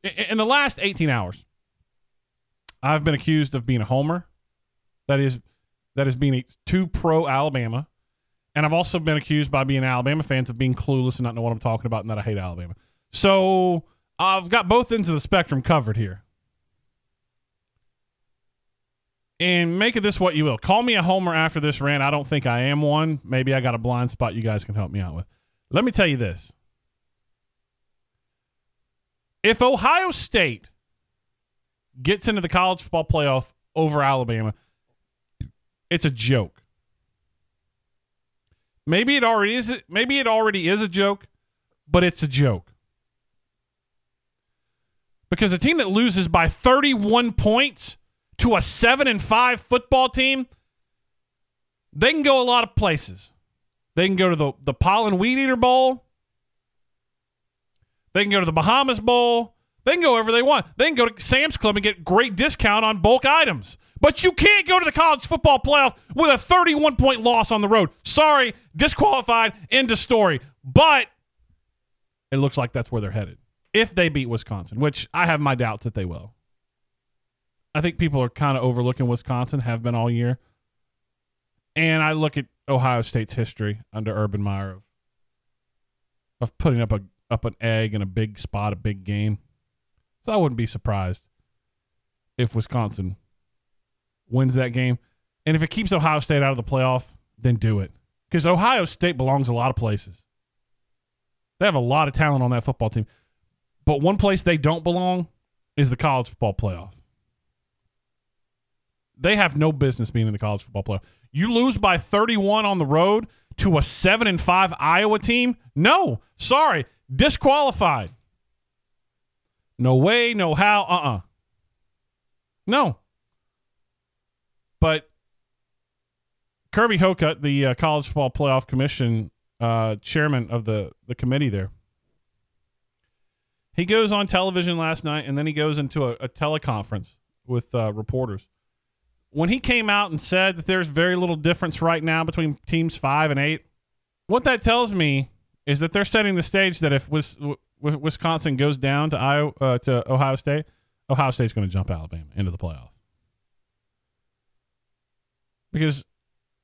In the last 18 hours, I've been accused of being a homer. That is being too pro-Alabama. And I've also been accused by being Alabama fans of being clueless and not know what I'm talking about and that I hate Alabama. So I've got both ends of the spectrum covered here. And make of this what you will. Call me a homer after this rant. I don't think I am one. Maybe I got a blind spot you guys can help me out with. Let me tell you this. If Ohio State gets into the college football playoff over Alabama, it's a joke. Maybe it already is a joke, but it's a joke. Because a team that loses by 31 points to a 7-5 football team, they can go a lot of places. They can go to the Pollen Weed Eater Bowl. They can go to the Bahamas Bowl. They can go wherever they want. They can go to Sam's Club and get great discount on bulk items. But you can't go to the college football playoff with a 31-point loss on the road. Sorry, disqualified, end of story. But it looks like that's where they're headed. If they beat Wisconsin, which I have my doubts that they will. I think people are kind of overlooking Wisconsin, have been all year. And I look at Ohio State's history under Urban Meyer of putting up an egg in a big spot, a big game. So I wouldn't be surprised if Wisconsin wins that game. And if it keeps Ohio State out of the playoff, then do it. Because Ohio State belongs a lot of places. They have a lot of talent on that football team. But one place they don't belong is the college football playoff. They have no business being in the college football playoff. You lose by 31 on the road to a 7-5 Iowa team? No. Sorry. Disqualified. No way, no how, No. But Kirby Hocutt, the College Football Playoff Commission chairman of the committee there, he goes on television last night, and then he goes into a teleconference with reporters. When he came out and said that there's very little difference right now between teams 5 and 8, what that tells me is that they're setting the stage that if Wisconsin goes down to Ohio State, Ohio State's going to jump Alabama into the playoff. Because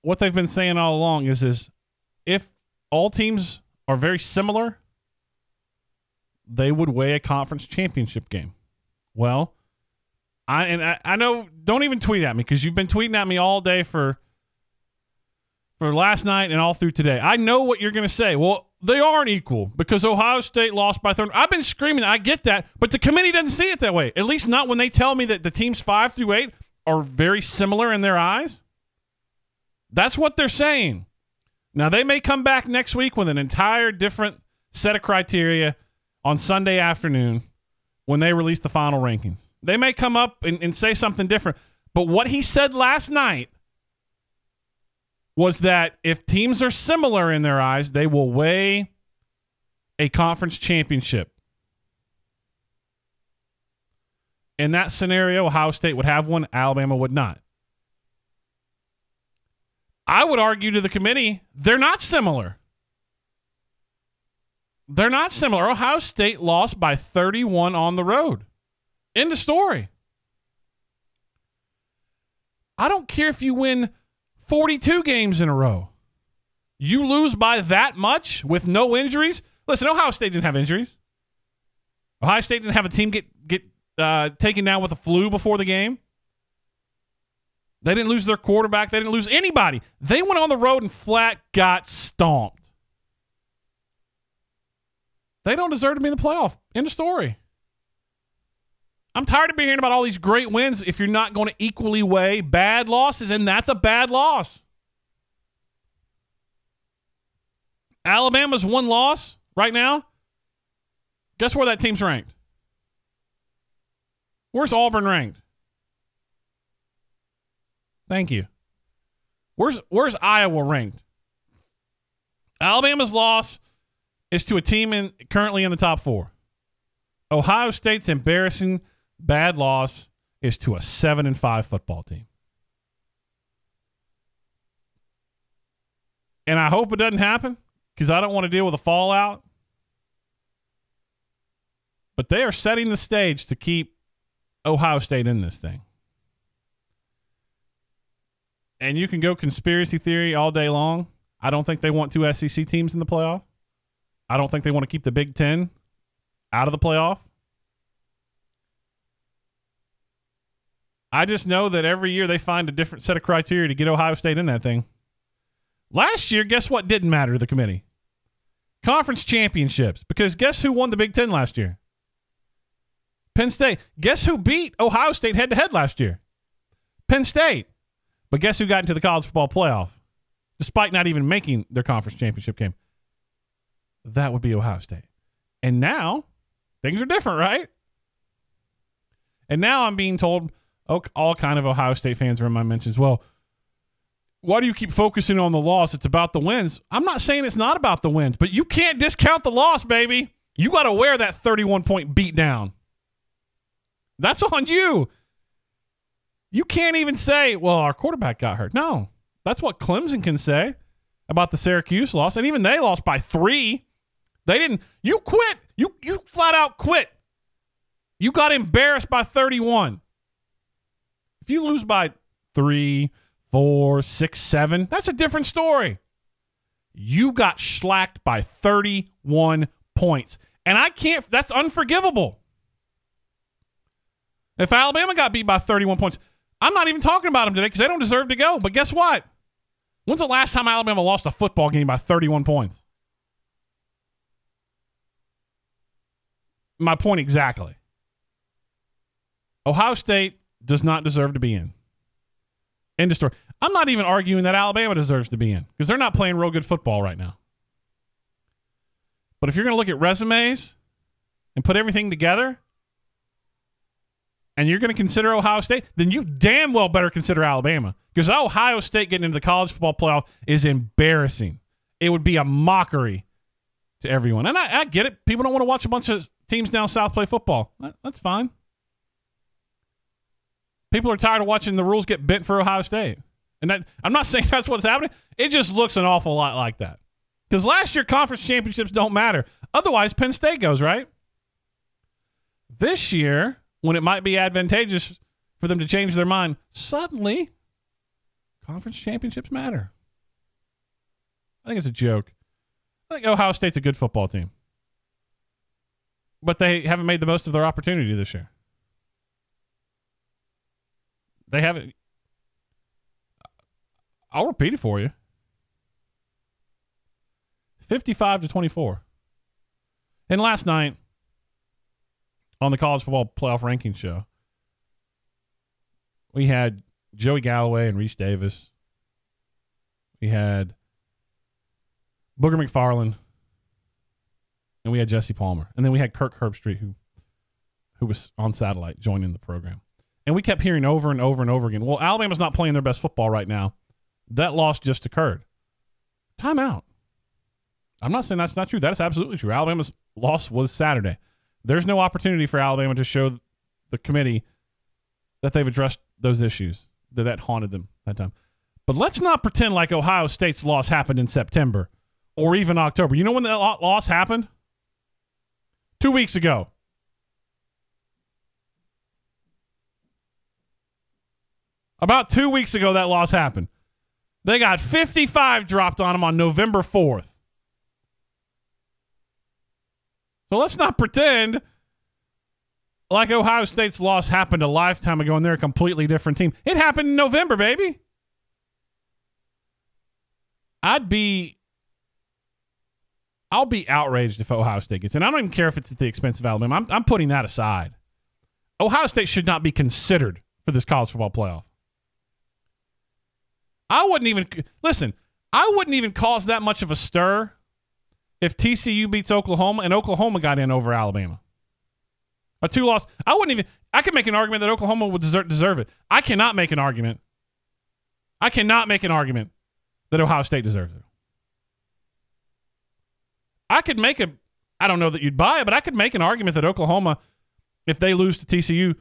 what they've been saying all along is if all teams are very similar, they would weigh a conference championship game. Well, I know, don't even tweet at me because you've been tweeting at me all day for last night and all through today. I know what you're going to say. Well, they aren't equal because Ohio State lost by 30. I've been screaming. I get that, but the committee doesn't see it that way. At least not when they tell me that the teams 5 through 8 are very similar in their eyes. That's what they're saying. Now, they may come back next week with an entire different set of criteria on Sunday afternoon when they release the final rankings. They may come up and say something different. But what he said last night was that if teams are similar in their eyes, they will weigh a conference championship. In that scenario, Ohio State would have one, Alabama would not. I would argue to the committee, they're not similar. They're not similar. Ohio State lost by 31 on the road. End of story. I don't care if you win 42 games in a row. You lose by that much with no injuries. Listen, Ohio State didn't have injuries. Ohio State didn't have a team get taken down with a flu before the game. They didn't lose their quarterback. They didn't lose anybody. They went on the road and flat got stomped. They don't deserve to be in the playoff. End of story. I'm tired of hearing about all these great wins if you're not going to equally weigh bad losses, and that's a bad loss. Alabama's one loss right now. Guess where that team's ranked? Where's Auburn ranked? Thank you. Where's Iowa ranked? Alabama's loss is to a team currently in the top 4. Ohio State's embarrassing bad loss is to a 7-5 football team. And I hope it doesn't happen because I don't want to deal with the fallout. But they are setting the stage to keep Ohio State in this thing. And you can go conspiracy theory all day long. I don't think they want two SEC teams in the playoff. I don't think they want to keep the Big Ten out of the playoff. I just know that every year they find a different set of criteria to get Ohio State in that thing. Last year, guess what didn't matter to the committee? Conference championships. Because guess who won the Big Ten last year? Penn State. Guess who beat Ohio State head-to-head last year? Penn State. But guess who got into the college football playoff, despite not even making their conference championship game? That would be Ohio State. And now, things are different, right? And now I'm being told, all kind of Ohio State fans are in my mentions, well, why do you keep focusing on the loss? It's about the wins. I'm not saying it's not about the wins, but you can't discount the loss, baby. You got to wear that 31-point beat down. That's on you. You can't even say, well, our quarterback got hurt. No, that's what Clemson can say about the Syracuse loss. And even they lost by 3. They didn't. You quit. You flat out quit. You got embarrassed by 31. If you lose by 3, 4, 6, 7, that's a different story. You got shellacked by 31 points. And I can't, that's unforgivable. If Alabama got beat by 31 points, I'm not even talking about them today because they don't deserve to go. But guess what? When's the last time Alabama lost a football game by 31 points? My point exactly. Ohio State does not deserve to be in. End of story. I'm not even arguing that Alabama deserves to be in because they're not playing real good football right now. But if you're going to look at resumes and put everything together, and you're going to consider Ohio State, then you damn well better consider Alabama. Because Ohio State getting into the college football playoff is embarrassing. It would be a mockery to everyone. And I get it. People don't want to watch a bunch of teams down south play football. That's fine. People are tired of watching the rules get bent for Ohio State. And I'm not saying that's what's happening. It just looks an awful lot like that. Because last year, conference championships don't matter. Otherwise, Penn State goes, right? This year, when it might be advantageous for them to change their mind, suddenly conference championships matter. I think it's a joke. I think Ohio State's a good football team. But they haven't made the most of their opportunity this year. They haven't. I'll repeat it for you. 55-24. And last night, on the College Football Playoff Ranking Show, we had Joey Galloway and Reese Davis. We had Booger McFarland. And we had Jesse Palmer. And then we had Kirk Herbstreit, who was on satellite joining the program. And we kept hearing over and over and over again, well, Alabama's not playing their best football right now. That loss just occurred. Timeout. I'm not saying that's not true. That is absolutely true. Alabama's loss was Saturday. There's no opportunity for Alabama to show the committee that they've addressed those issues that haunted them that time. But let's not pretend like Ohio State's loss happened in September or even October. You know when that loss happened? 2 weeks ago. About 2 weeks ago, that loss happened. They got 55 dropped on them on November 4th. So let's not pretend like Ohio State's loss happened a lifetime ago and they're a completely different team. It happened in November, baby. I'll be outraged if Ohio State gets in. I don't even care if it's at the expense of Alabama. I'm putting that aside. Ohio State should not be considered for this college football playoff. I wouldn't even cause that much of a stir if TCU beats Oklahoma and Oklahoma got in over Alabama. A 2-loss. I could make an argument that Oklahoma would deserve it. I cannot make an argument that Ohio State deserves it. I don't know that you'd buy it, but I could make an argument that Oklahoma, if they lose to TCU,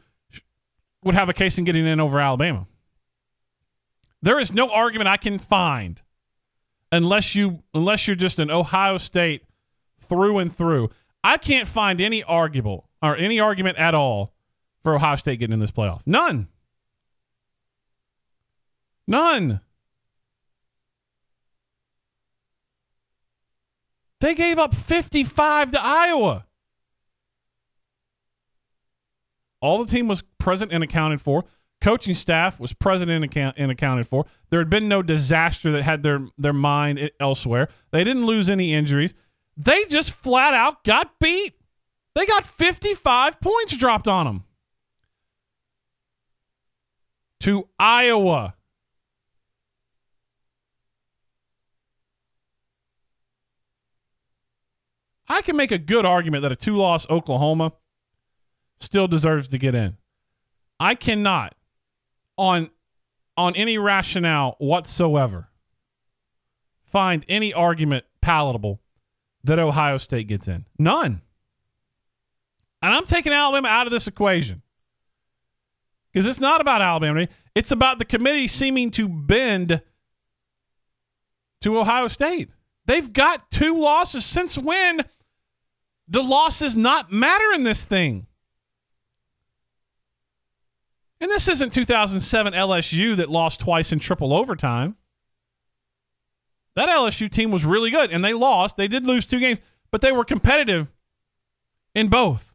would have a case in getting in over Alabama. There is no argument I can find unless you're just an Ohio State through and through. I can't find any arguable or any argument at all for Ohio State getting in this playoff. None. None. They gave up 55 to Iowa. All the team was present and accounted for. Coaching staff was present and accounted for. There had been no disaster that had their mind elsewhere. They didn't lose any injuries. They just flat out got beat. They got 55 points dropped on them. To Iowa. I can make a good argument that a 2-loss Oklahoma still deserves to get in. I cannot, on any rationale whatsoever, find any argument palatable that Ohio State gets in. None. And I'm taking Alabama out of this equation. Because it's not about Alabama. It's about the committee seeming to bend to Ohio State. They've got 2 losses. Since when do losses not matter in this thing? And this isn't 2007 LSU that lost twice in triple overtime. That LSU team was really good, and they lost. They did lose 2 games, but they were competitive in both.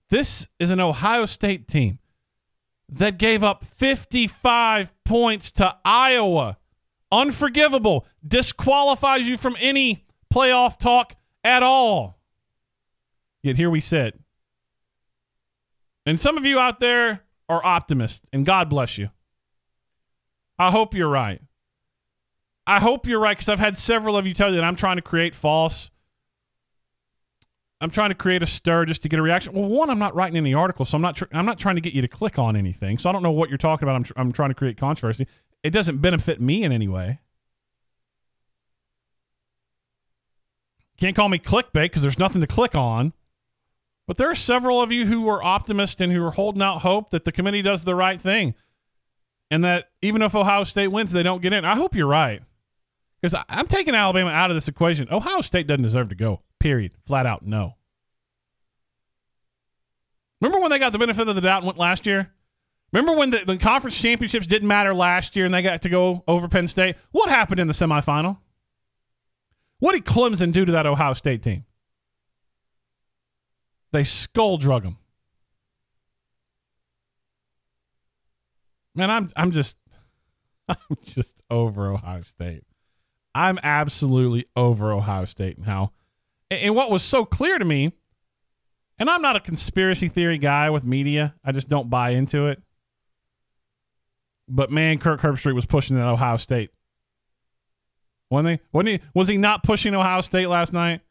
This is an Ohio State team that gave up 55 points to Iowa. Unforgivable. Disqualifies you from any playoff talk at all. Yet here we sit. And some of you out there are optimists, and God bless you. I hope you're right. I hope you're right, because I've had several of you tell you that I'm trying to create false. I'm trying to create a stir just to get a reaction. Well, one, I'm not writing any articles, so I'm not trying to get you to click on anything. So I don't know what you're talking about. I'm trying to create controversy. It doesn't benefit me in any way. Can't call me clickbait because there's nothing to click on. But there are several of you who are optimists and who are holding out hope that the committee does the right thing, and that even if Ohio State wins, they don't get in. I hope you're right, because I'm taking Alabama out of this equation. Ohio State doesn't deserve to go, period. Flat out, no. Remember when they got the benefit of the doubt and went last year? Remember when the conference championships didn't matter last year and they got to go over Penn State? What happened in the semifinal? What did Clemson do to that Ohio State team? They skull drug them. Man, I'm just over Ohio State. I'm absolutely over Ohio State and what was so clear to me, and I'm not a conspiracy theory guy with media. I just don't buy into it. But man, Kirk Herbstreit was pushing that Ohio State. Wasn't he? Was he not pushing Ohio State last night?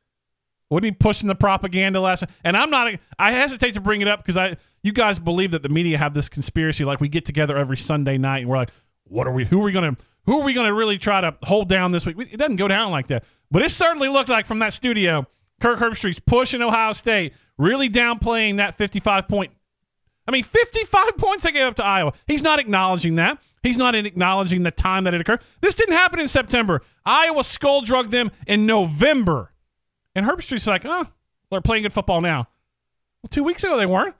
Wasn't he pushing the propaganda last night? And I hesitate to bring it up because you guys believe that the media have this conspiracy, like we get together every Sunday night and we're like, who are we gonna really try to hold down this week? It doesn't go down like that. But it certainly looked like from that studio, Kirk Herbstreit's pushing Ohio State, really downplaying that 55 points they gave up to Iowa. He's not acknowledging that. He's not acknowledging the time that it occurred. This didn't happen in September. Iowa skull drugged them in November. And Herbstreit's like, they're playing good football now. Well, 2 weeks ago they weren't.